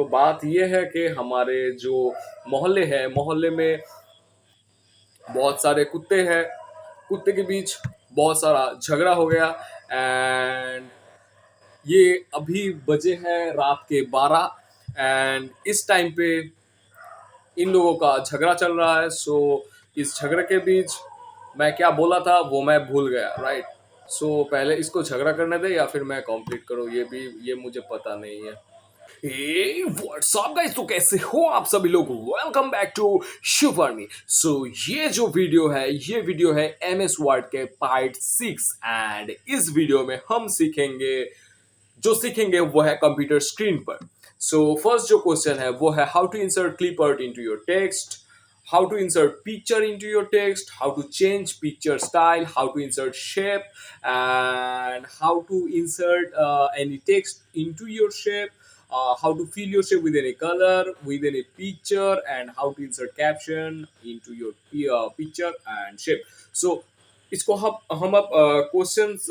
बात ये है कि हमारे जो मोहल्ले है, मोहल्ले में बहुत सारे कुत्ते हैं। कुत्ते के बीच बहुत सारा झगड़ा हो गया एंड ये अभी बजे हैं रात के 12 एंड इस टाइम पे इन लोगों का झगड़ा चल रहा है। इस झगड़े के बीच मैं क्या बोला था वो मैं भूल गया, राइट। पहले इसको झगड़ा करने दे या फिर मैं कंप्लीट करूँ, ये मुझे पता नहीं है। हे व्हाट्सअप गाइस, तो कैसे हो आप सभी लोग। Welcome back to Shivrani. ये वीडियो है एमएस वर्ड के पार्ट 6 एंड इस वीडियो में हम सीखेंगे वो है कंप्यूटर स्क्रीन पर। फर्स्ट जो क्वेश्चन है वो है how to insert clip art into your text, how to insert picture into your text, how to change picture style, how to insert shape, and how to insert any text into your shape, how to fill your shape with any color, with any picture, and how to insert caption into your picture and shape. इसको हम अब questions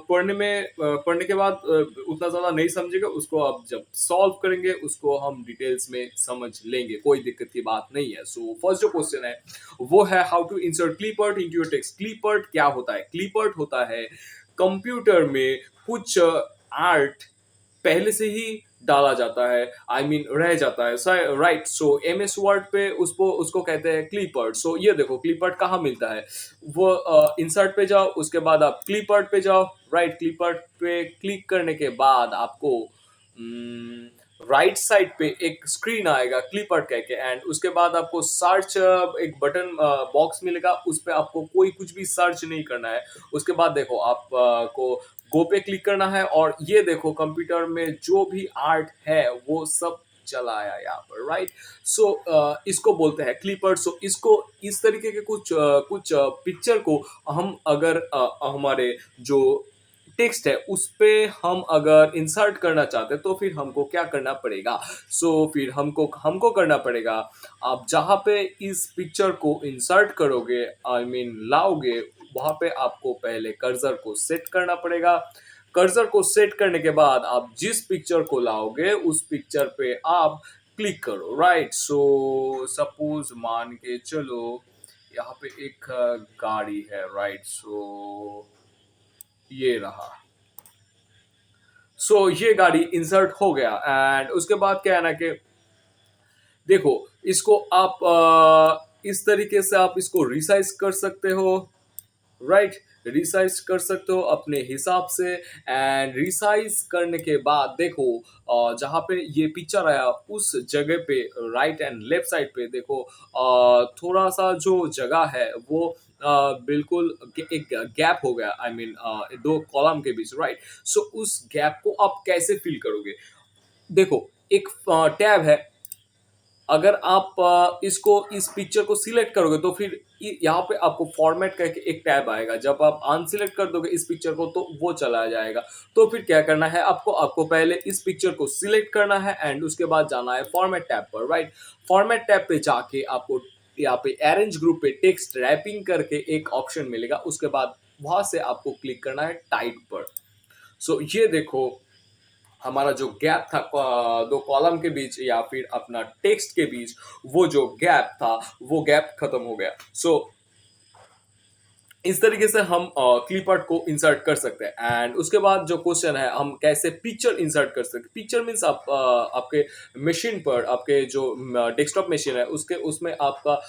पढ़ने के बाद उतना ज़्यादा नहीं समझेंगे, उसको अब जब सॉल्व करेंगे उसको हम डिटेल्स में समझ लेंगे, कोई दिक्कत की बात नहीं है। फर्स्ट जो क्वेश्चन है वो है how to insert clip art into your text. Clip art क्या होता है? क्लिप आर्ट होता है कंप्यूटर में कुछ आर्ट पहले से ही डाला जाता है, रह जाता है, राइट। एमएस वर्ड पे उसको कहते हैं क्लिप आर्ट। ये देखो क्लिप आर्ट कहाँ मिलता है, वो इंसर्ट पे जाओ, उसके बाद आप क्लिप आर्ट पे जाओ, राइट। क्लिप आर्ट पे क्लिक करने के बाद आपको राइट साइड पे एक स्क्रीन आएगा क्लिप आर्ट कह के, एंड उसके बाद आपको सर्च एक बटन बॉक्स मिलेगा, उस पे आपको कोई कुछ भी सर्च नहीं करना है। उसके बाद देखो आप को गो पे क्लिक करना है और ये देखो कंप्यूटर में जो भी आर्ट है वो सब चला आया यहाँ पर, राइट। इसको बोलते हैं क्लिप आर्ट। इसको इस तरीके के कुछ पिक्चर को हम अगर हमारे जो टेक्स्ट है उस पे हम अगर इंसर्ट करना चाहते हैं तो फिर हमको क्या करना पड़ेगा? फिर हमको करना पड़ेगा, आप जहाँ पे इस पिक्चर को इंसर्ट करोगे, लाओगे, वहाँ पे आपको पहले कर्सर को सेट करना पड़ेगा। कर्सर को सेट करने के बाद आप जिस पिक्चर को लाओगे उस पिक्चर पे आप क्लिक करो, राइट। सपोज मान के चलो यहाँ पे एक गाड़ी है, राइट। ये रहा। ये गाड़ी इंसर्ट हो गया एंड उसके बाद क्या है ना कि देखो इसको आप इस तरीके से आप इसको रिसाइज कर सकते हो, राइट। रिसाइज कर सकते हो अपने हिसाब से एंड रिसाइज करने के बाद देखो जहाँ पे ये पिक्चर आया उस जगह पे राइट एंड लेफ्ट साइड पे देखो थोड़ा सा जो जगह है वो बिल्कुल एक गैप हो गया, दो कॉलम के बीच, राइट। उस गैप को आप कैसे फिल करोगे? देखो एक टैब है, अगर आप इस पिक्चर को सिलेक्ट करोगे तो फिर यहाँ पे आपको फॉर्मेट करके एक टैब आएगा। जब आप अनसिलेक्ट कर दोगे इस पिक्चर को तो वो चला जाएगा। तो फिर क्या करना है आपको पहले इस पिक्चर को सिलेक्ट करना है एंड उसके बाद जाना है फॉर्मेट टैब पर, राइट। फॉर्मेट टैब पे जाके आपको यहाँ पे अरेंज ग्रुप पे टेक्स्ट रैपिंग करके एक ऑप्शन मिलेगा, उसके बाद वहां से आपको क्लिक करना है टाइप पर। ये देखो हमारा जो गैप था दो कॉलम के बीच या फिर अपना टेक्स्ट के बीच, वो जो गैप था वो गैप खत्म हो गया। इस तरीके से हम क्लिप आर्ट को इंसर्ट कर सकते हैं एंड उसके बाद जो क्वेश्चन है हम कैसे पिक्चर इंसर्ट कर सकते हैं। पिक्चर मीन्स आप आपके मशीन पर, आपके जो डेस्कटॉप मशीन है उसमें आपका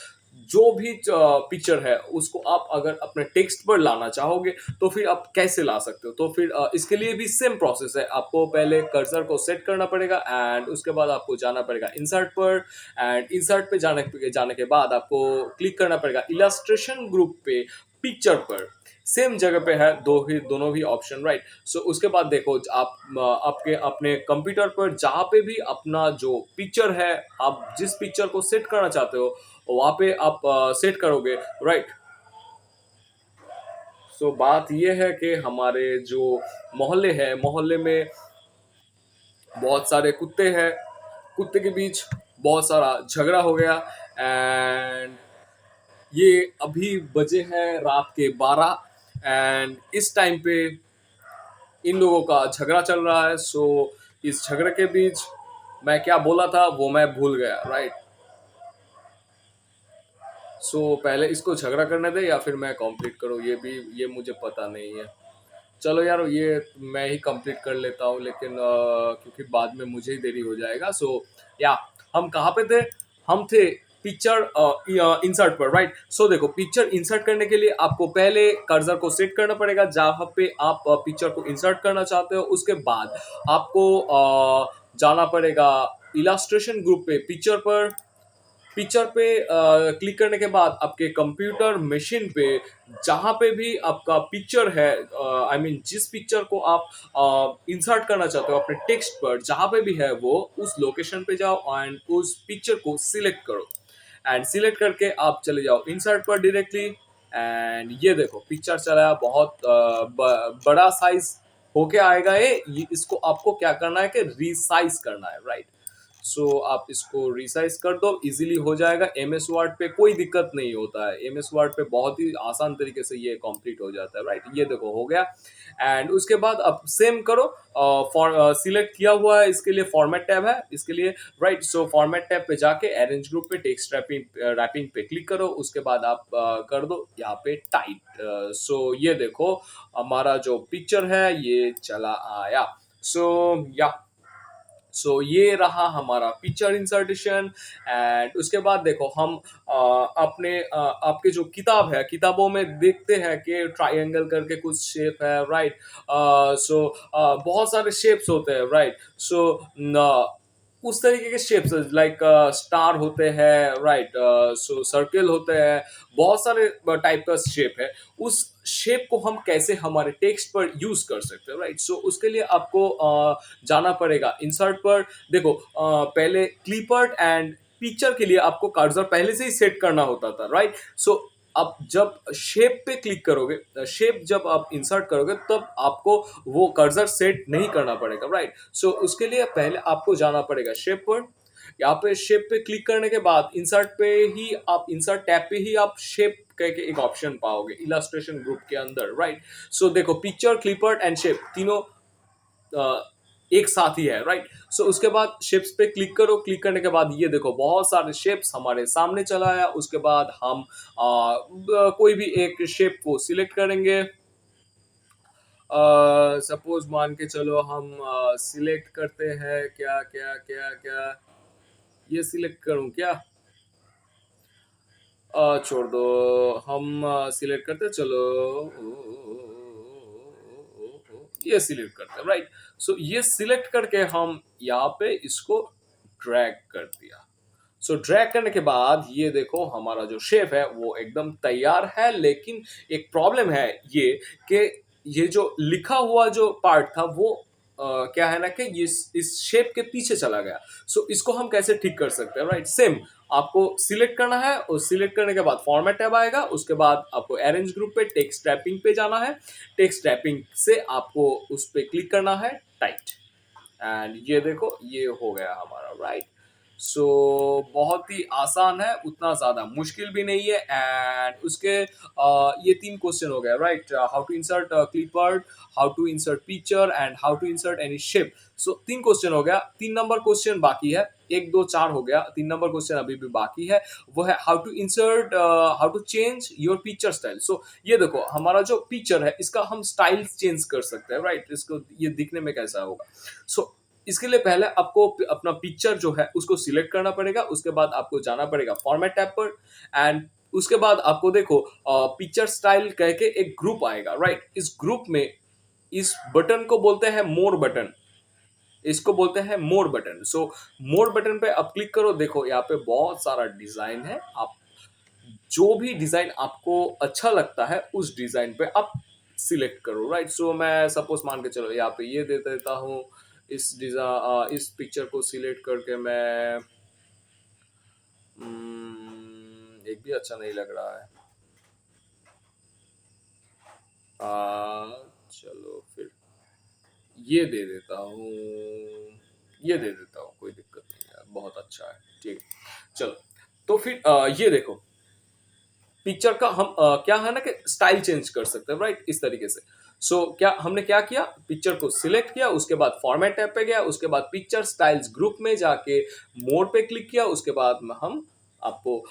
जो भी पिक्चर है उसको आप अगर अपने टेक्स्ट पर लाना चाहोगे तो फिर आप कैसे ला सकते हो? तो फिर इसके लिए भी सेम प्रोसेस है, आपको पहले कर्सर को सेट करना पड़ेगा एंड उसके बाद आपको जाना पड़ेगा इंसर्ट पर एंड इंसर्ट पे जाने के बाद आपको क्लिक करना पड़ेगा इलस्ट्रेशन ग्रुप पे पिक्चर पर। सेम जगह पे है दोनों भी ऑप्शन, राइट। उसके बाद देखो आप आपके अपने कंप्यूटर पर जहाँ पे भी अपना जो पिक्चर है, आप जिस पिक्चर को सेट करना चाहते हो वहाँ पे आप सेट करोगे, राइट। बात यह है कि हमारे जो मोहल्ले है, मोहल्ले में बहुत सारे कुत्ते हैं। कुत्ते के बीच बहुत सारा झगड़ा हो गया एंड ये अभी बजे हैं रात के 12 एंड इस टाइम पे इन लोगों का झगड़ा चल रहा है। इस झगड़े के बीच मैं क्या बोला था वो मैं भूल गया, राइट। पहले इसको झगड़ा करने दे या फिर मैं कंप्लीट करूँ, ये मुझे पता नहीं है। चलो यार, ये मैं ही कंप्लीट कर लेता हूँ, लेकिन क्योंकि बाद में मुझे ही देरी हो जाएगा। या हम कहाँ पे थे? हम थे पिक्चर इंसर्ट पर, राइट। देखो, पिक्चर इंसर्ट करने के लिए आपको पहले कर्सर को सेट करना पड़ेगा जहाँ पे आप पिक्चर को इंसर्ट करना चाहते हो। उसके बाद आपको जाना पड़ेगा इलास्ट्रेशन ग्रुप पे, पिक्चर पे क्लिक करने के बाद आपके कंप्यूटर मशीन पे जहाँ पे भी आपका पिक्चर है, आई मीन जिस पिक्चर को आप इंसर्ट करना चाहते हो अपने टेक्स्ट पर, जहाँ पे भी है वो उस लोकेशन पे जाओ एंड उस पिक्चर को सिलेक्ट करो। एंड सिलेक्ट करके आप चले जाओ इंसर्ट पर डायरेक्टली। एंड ये देखो पिक्चर चला, बहुत बड़ा साइज होके आएगा इसको आपको क्या करना है कि रीसाइज करना है, राइट। आप इसको रिसाइज कर दो, इजीली हो जाएगा। एम एस वर्ड पे कोई दिक्कत नहीं होता है, एम एस वर्ड पे बहुत ही आसान तरीके से ये कंप्लीट हो जाता है, राइट। ये देखो हो गया। एंड उसके बाद अब सेम करो, सिलेक्ट किया हुआ है, इसके लिए फॉर्मेट टैब है इसके लिए, राइट। फॉर्मेट टैब पे जाके अरेंज ग्रुप पे टेक्स्ट रैपिंग पे क्लिक करो। उसके बाद आप कर दो यहाँ पे टाइट। ये देखो हमारा जो पिक्चर है ये चला आया। या ये रहा हमारा पिक्चर इंसर्टेशन। एंड उसके बाद देखो हम आपके जो किताब है, किताबों में देखते हैं कि ट्रायंगल करके कुछ शेप है, राइट। बहुत सारे शेप्स होते हैं, राइट। उस तरीके के शेप्स लाइक स्टार होते हैं, राइट। सर्कल होते हैं, बहुत सारे टाइप का शेप है। उस शेप को हम कैसे हमारे टेक्स्ट पर यूज कर सकते हैं, राइट। उसके लिए आपको जाना पड़ेगा इंसर्ट पर। देखो पहले क्लिपर्ट एंड पिक्चर के लिए आपको कर्सर पहले से ही सेट करना होता था, राइट। अब जब शेप पे क्लिक करोगे, शेप जब आप इंसर्ट करोगे तब आपको वो कर्सर सेट नहीं करना पड़ेगा, राइट। उसके लिए पहले आपको जाना पड़ेगा शेप पर। यहाँ पे शेप पे क्लिक करने के बाद इंसर्ट पे ही आप, इंसर्ट टैब पे ही आप शेप करके एक ऑप्शन पाओगे इलास्ट्रेशन ग्रुप के अंदर, राइट। देखो पिक्चर, क्लिपर्ट एंड शेप तीनों एक साथ ही है, राइट। उसके बाद शेप्स पे क्लिक करो। क्लिक करने के बाद ये देखो बहुत सारे शेप्स हमारे सामने चला आया। उसके बाद हम कोई भी एक शेप को सिलेक्ट करेंगे। सपोज मान के चलो हम सिलेक्ट करते हैं क्या क्या क्या क्या, ये सिलेक्ट करूं क्या? छोड़ दो, हम सिलेक्ट करते, चलो ये सिलेक्ट करते हैं, राइट। ये सिलेक्ट करके हम यहाँ पे इसको ड्रैग कर दिया। ड्रैग करने के बाद ये देखो हमारा जो शेप है वो एकदम तैयार है। लेकिन एक प्रॉब्लम है ये कि ये जो लिखा हुआ जो पार्ट था वो क्या है ना कि इस शेप के पीछे चला गया। इसको हम कैसे ठीक कर सकते हैं, राइट। सेम आपको सिलेक्ट करना है और सिलेक्ट करने के बाद फॉर्मेट टैब आएगा। उसके बाद आपको अरेंज ग्रुप पे टेक्स्ट रैपिंग पे जाना है। टेक्स्ट रैपिंग से आपको उस पे क्लिक करना है टाइट। एंड ये देखो ये हो गया हमारा, राइट। बहुत ही आसान है, उतना ज्यादा मुश्किल भी नहीं है। एंड उसके ये तीन क्वेश्चन हो गया, right. How to insert clipart, how to insert picture and how to insert any shape. तीन क्वेश्चन हो गया। 3 नंबर क्वेश्चन बाकी है, 1 2 4 हो गया। 3 नंबर क्वेश्चन अभी भी बाकी है, वो है how to insert, how to change your picture style. ये देखो हमारा जो पिक्चर है इसका हम स्टाइल चेंज कर सकते हैं, राइट। इसको ये दिखने में कैसा होगा। इसके लिए पहले आपको अपना पिक्चर जो है उसको सिलेक्ट करना पड़ेगा। उसके बाद आपको जाना पड़ेगा फॉर्मेट टैब पर। एंड उसके बाद आपको देखो पिक्चर स्टाइल कह के एक ग्रुप आएगा, राइट। इस ग्रुप में इस बटन को बोलते हैं मोर बटन, इसको बोलते हैं मोर बटन। मोर बटन पे आप क्लिक करो। देखो यहाँ पे बहुत सारा डिजाइन है, आप जो भी डिजाइन आपको अच्छा लगता है उस डिजाइन पे आप सिलेक्ट करो, राइट। मैं सपोज मान के चलो यहाँ पे ये दे देता हूँ। इस पिक्चर को सिलेक्ट करके मैं एक भी अच्छा नहीं लग रहा है। चलो फिर ये दे देता हूँ, ये दे देता हूँ, कोई दिक्कत नहीं यार, बहुत अच्छा है, ठीक। चलो तो फिर ये देखो पिक्चर का हम क्या है ना कि स्टाइल चेंज कर सकते हैं, राइट, इस तरीके से। क्या हमने क्या किया, पिक्चर को सिलेक्ट किया, उसके बाद फॉर्मेट टैब पे गया, उसके बाद पिक्चर स्टाइल्स ग्रुप में जाके मोड पे क्लिक किया, उसके बाद में हम आपको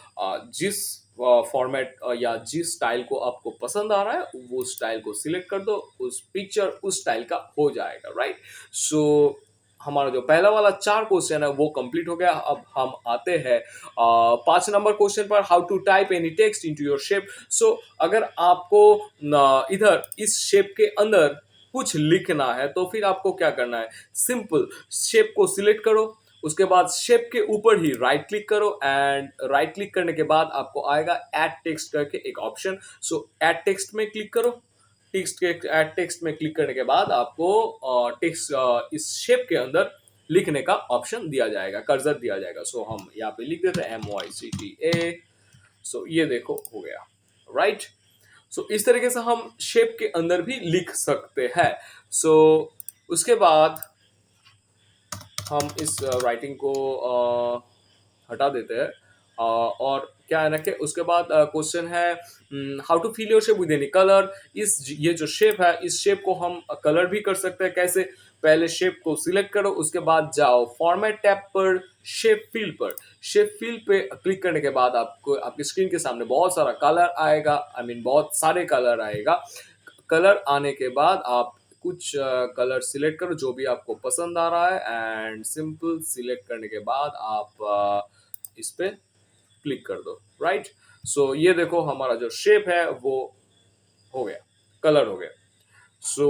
जिस फॉर्मेट या जिस स्टाइल को आपको पसंद आ रहा है वो स्टाइल को सिलेक्ट कर दो, उस पिक्चर उस स्टाइल का हो जाएगा, राइट। सो हमारा जो पहला वाला 4 क्वेश्चन है वो कंप्लीट हो गया। अब हम आते हैं 5 नंबर क्वेश्चन पर, how to type any text into your shape. So अगर आपको इधर इस शेप के अंदर कुछ लिखना है तो फिर आपको क्या करना है, सिंपल शेप को सिलेक्ट करो, उसके बाद शेप के ऊपर ही राइट क्लिक करो, एंड राइट क्लिक करने के बाद आपको आएगा ऐड टेक्स्ट करके एक ऑप्शन। सो ऐड टेक्स्ट में क्लिक करो, टेक्स्ट के ऐड टेक्स्ट में क्लिक करने के बाद आपको टेक्स्ट इस शेप के अंदर लिखने का ऑप्शन दिया जाएगा, कर्सर दिया जाएगा। सो हम यहाँ पे लिख देते हैं MYCTA। सो ये देखो हो गया, राइट। सो इस तरीके से हम शेप के अंदर भी लिख सकते हैं। सो उसके बाद हम इस राइटिंग को हटा देते हैं, और क्या है ना कि उसके बाद क्वेश्चन है how to fill your shape with any colour. ये जो शेप है इस शेप को हम कलर भी कर सकते हैं। कैसे, पहले शेप को सिलेक्ट करो, उसके बाद जाओ फॉर्मेट टैब पर, शेप फील पे क्लिक करने के बाद आपको आपकी स्क्रीन के सामने बहुत सारा कलर आएगा, आई मीन बहुत सारे कलर आएगा। कलर आने के बाद आप कुछ कलर सिलेक्ट करो जो भी आपको पसंद आ रहा है, एंड सिंपल सिलेक्ट करने के बाद आप इस पे क्लिक कर दो, राइट। सो ये देखो हमारा जो शेप है वो हो गया, कलर हो गया। सो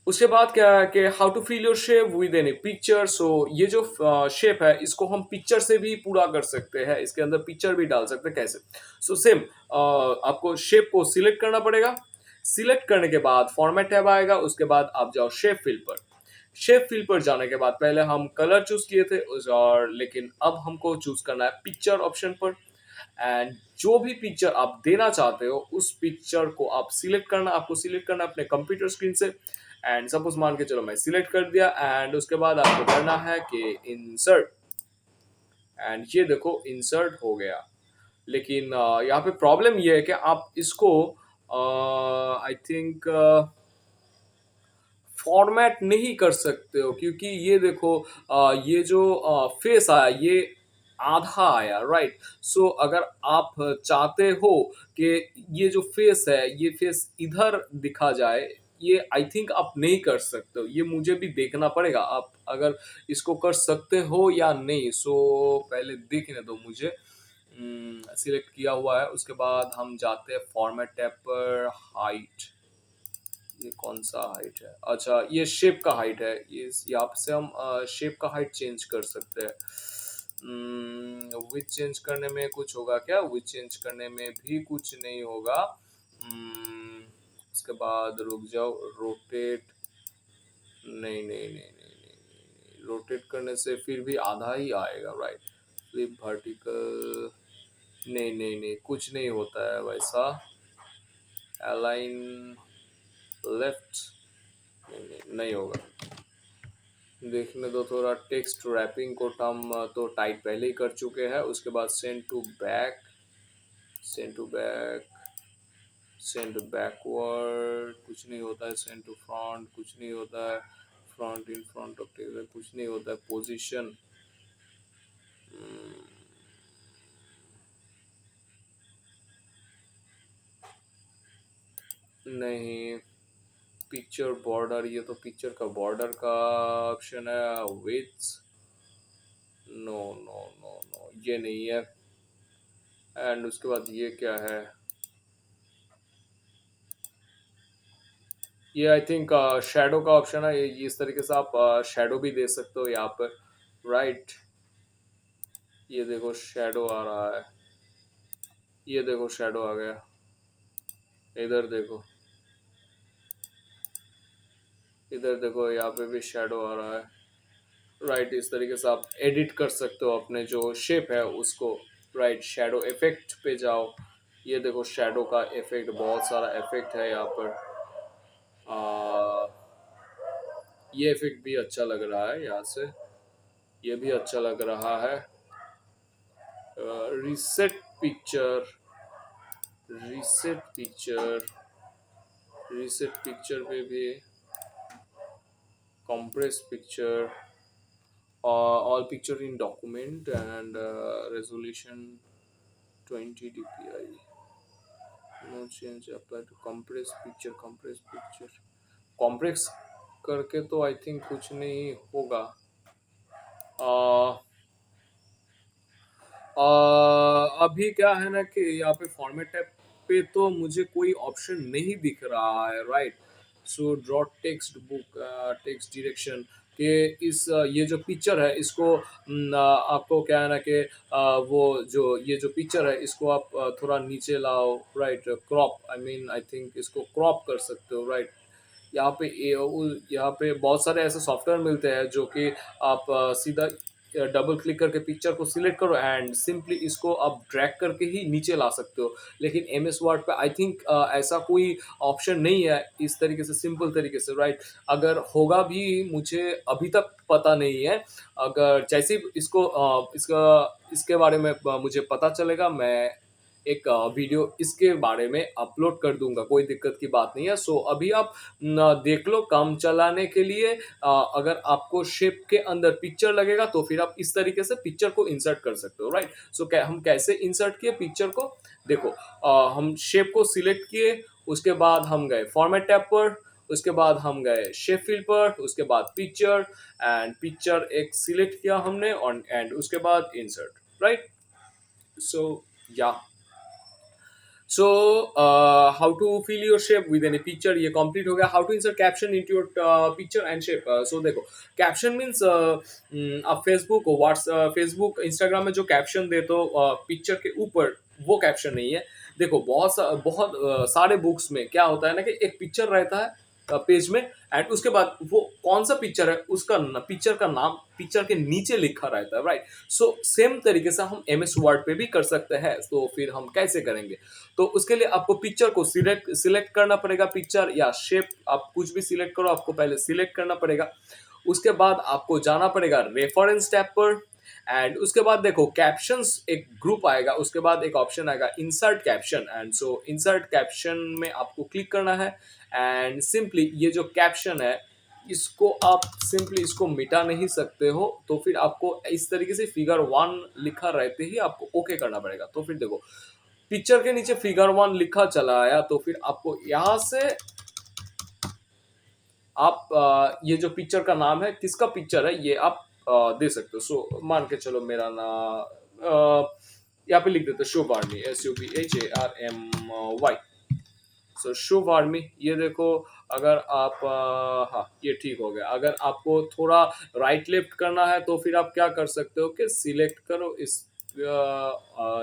उसके बाद क्या है कि how to fill your shape with any picture. So ये जो शेप है इसको हम पिक्चर से भी पूरा कर सकते हैं, इसके अंदर पिक्चर भी डाल सकते हैं। कैसे, सो सेम आपको शेप को सिलेक्ट करना पड़ेगा, सिलेक्ट करने के बाद फॉर्मेट टैब आएगा, उसके बाद आप जाओ शेप फिल पर। शेप फिल पर जाने के बाद पहले हम कलर चूज किए थे और लेकिन अब हमको चूज करना है पिक्चर ऑप्शन पर, एंड जो भी पिक्चर आप देना चाहते हो उस पिक्चर को आप सिलेक्ट करना, आपको सिलेक्ट करना अपने कंप्यूटर स्क्रीन से। एंड सपोज मान के चलो मैं सिलेक्ट कर दिया, एंड उसके बाद आपको करना है कि इंसर्ट, एंड ये देखो इंसर्ट हो गया। लेकिन यहाँ पे प्रॉब्लम ये है कि आप इसको आई थिंक फॉर्मेट नहीं कर सकते हो, क्योंकि ये देखो ये जो फेस आया ये आधा आया, राइट। सो अगर आप चाहते हो कि ये जो फेस है ये फेस इधर दिखा जाए, ये आई थिंक आप नहीं कर सकते हो, ये मुझे भी देखना पड़ेगा आप अगर इसको कर सकते हो या नहीं। सो पहले देखने दो मुझे, सिलेक्ट किया हुआ है, उसके बाद हम जाते हैं फॉर्मेट टैब पर, हाइट, ये कौन सा हाइट है, अच्छा ये शेप का हाइट है, ये यहाँ से हम शेप का हाइट चेंज कर सकते हैं। विच चेंज करने में कुछ होगा क्या, विच चेंज करने में भी कुछ नहीं होगा। उसके बाद रुक जाओ, रोटेट, नहीं नहीं नहीं नहीं नहीं, नहीं। रोटेट करने से फिर भी आधा ही आएगा, राइट। फ्लिप वर्टिकल, नहीं नहीं नहीं, कुछ नहीं होता है वैसा। अलाइन लेफ्ट, नहीं नहीं नहीं होगा। देखने दो थोड़ा, टेक्स्ट रैपिंग को हम तो टाइप पहले ही कर चुके हैं। उसके बाद send to back, send to back, send backward, कुछ नहीं होता है। सेंड टू फ्रंट, कुछ नहीं होता है। Front in front of table, कुछ नहीं होता है। पोजीशन, नहीं। पिक्चर बॉर्डर, ये तो पिक्चर का बॉर्डर का ऑप्शन है। Width, no no no no, ये नहीं है। एंड उसके बाद ये क्या है, ये आई थिंक शेडो का ऑप्शन है। ये इस तरीके से आप शेडो भी दे सकते हो यहाँ पर, राइट। ये देखो शेडो आ रहा है, ये देखो शेडो आ गया, इधर देखो, इधर देखो यहाँ पे भी शेडो आ रहा है, राइट। इस तरीके से आप एडिट कर सकते हो अपने जो शेप है उसको, राइट। शेडो इफेक्ट पे जाओ, ये देखो शेडो का इफेक्ट, बहुत सारा इफेक्ट है यहाँ पर। आ, ये इफेक्ट भी अच्छा लग रहा है यहाँ से, ये भी अच्छा लग रहा है। Reset picture, reset picture, reset picture पे भी compress picture all picture in document and resolution 20 dpi no change apply to compress picture compress करके तो आई थिंक कुछ नहीं होगा अभी क्या है ना कि यहाँ पे फॉर्मेट टैब पे तो मुझे कोई ऑप्शन नहीं दिख रहा है right so draw text book text direction कि ये जो पिक्चर है इसको आपको क्या है ना कि वो जो ये जो पिक्चर है इसको आप थोड़ा नीचे लाओ right crop I mean I think इसको क्रॉप कर सकते हो राइट यहाँ पे बहुत सारे ऐसे सॉफ्टवेयर मिलते हैं जो कि आप सीधा डबल क्लिक करके पिक्चर को सिलेक्ट करो एंड सिंपली इसको आप ड्रैग करके ही नीचे ला सकते हो लेकिन एम एस वर्ड पे आई थिंक ऐसा कोई ऑप्शन नहीं है इस तरीके से सिंपल तरीके से राइट अगर होगा भी मुझे अभी तक पता नहीं है अगर जैसे ही इसके बारे में मुझे पता चलेगा मैं एक वीडियो इसके बारे में अपलोड कर दूंगा कोई दिक्कत की बात नहीं है सो अभी आप देख लो काम चलाने के लिए अगर आपको शेप के अंदर पिक्चर लगेगा तो फिर आप इस तरीके से पिक्चर को इंसर्ट कर सकते हो राइट सो हम कैसे इंसर्ट किए पिक्चर को देखो हम शेप को सिलेक्ट किए उसके बाद हम गए फॉर्मेट टैब पर उसके बाद हम गए शेप फिल पर उसके बाद पिक्चर एंड पिक्चर एक सिलेक्ट किया हमने और एंड उसके बाद इंसर्ट राइट सो या so how to fill your shape with any picture ये कंप्लीट हो गया how to insert caption into your picture and shape so देखो कैप्शन मीन्स आप फेसबुक इंस्टाग्राम में जो कैप्शन देते हो पिक्चर के ऊपर वो कैप्शन नहीं है देखो बहुत सारे बुक्स में क्या होता है ना कि एक पिक्चर रहता है पेज में एंड उसके बाद वो कौन सा पिक्चर है उसका पिक्चर का नाम पिक्चर के नीचे लिखा रहता है राइट सो सेम तरीके से हम एम एस वर्ड पे भी कर सकते हैं तो फिर हम कैसे करेंगे तो उसके लिए आपको पिक्चर को सिलेक्ट करना पड़ेगा पिक्चर या शेप आप कुछ भी सिलेक्ट करो आपको पहले सिलेक्ट करना पड़ेगा उसके बाद आपको जाना पड़ेगा रेफरेंस टैब पर एंड उसके बाद देखो कैप्शंस एक ग्रुप आएगा उसके बाद एक ऑप्शन आएगा insert caption and so insert caption में आपको क्लिक करना है एंड सिंपली ये जो कैप्शन है इसको आप सिंपली इसको मिटा नहीं सकते हो तो फिर आपको इस तरीके से फिगर 1 लिखा रहते ही आपको ओके करना पड़ेगा तो फिर देखो पिक्चर के नीचे फिगर 1 लिखा चला आया तो फिर आपको यहाँ से आप ये जो पिक्चर का नाम है किसका पिक्चर है ये आप दे सकते हो सो मान के चलो मेरा नाम यहाँ पे लिख देते शुभ आर्मी SUBHARMY सो शुभ आर्मी ये देखो अगर आप हाँ ये ठीक हो गया अगर आपको थोड़ा राइट लेफ्ट करना है तो फिर आप क्या कर सकते हो कि सिलेक्ट करो इस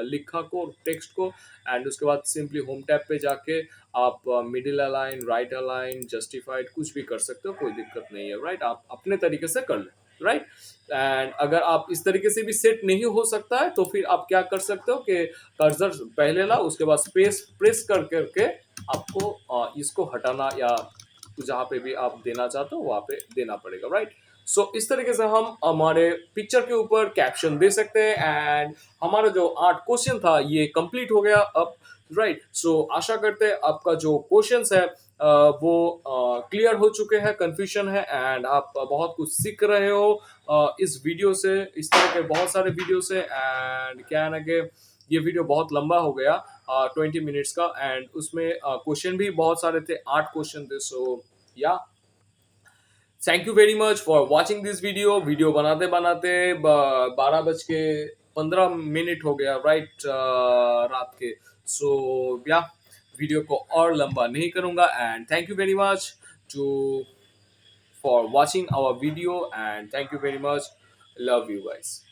लिखा को टेक्स्ट को एंड उसके बाद सिंपली होम टैब पे जाके आप middle align right align justified कुछ भी कर सकते हो कोई दिक्कत नहीं है राइट आप अपने तरीके से कर ले राइट एंड अगर आप इस तरीके से भी सेट नहीं हो सकता है तो फिर आप क्या कर सकते हो कि कर्सर पहले ला उसके बाद स्पेस प्रेस कर करके आपको इसको हटाना या जहाँ पे भी आप देना चाहते हो वहाँ पे देना पड़ेगा राइट सो इस तरीके से हम हमारे पिक्चर के ऊपर कैप्शन दे सकते हैं एंड हमारा जो 8 क्वेश्चन था ये कंप्लीट हो गया अब राइट सो आशा करते हैं आपका जो क्वेश्चंस है वो क्लियर हो चुके हैं कंफ्यूजन है एंड आप बहुत कुछ सीख रहे हो इस वीडियो से इस तरह के बहुत सारे वीडियो से एंड क्या है ना कि ये वीडियो बहुत लंबा हो गया 20 मिनट्स का एंड उसमें क्वेश्चन भी बहुत सारे थे 8 क्वेश्चन थे सो या thank you very much for watching this video video बनाते बनाते 12:15 हो गया राइट रात के सो या वीडियो को और लंबा नहीं करूंगा and thank you very much too for watching our video and thank you very much love you guys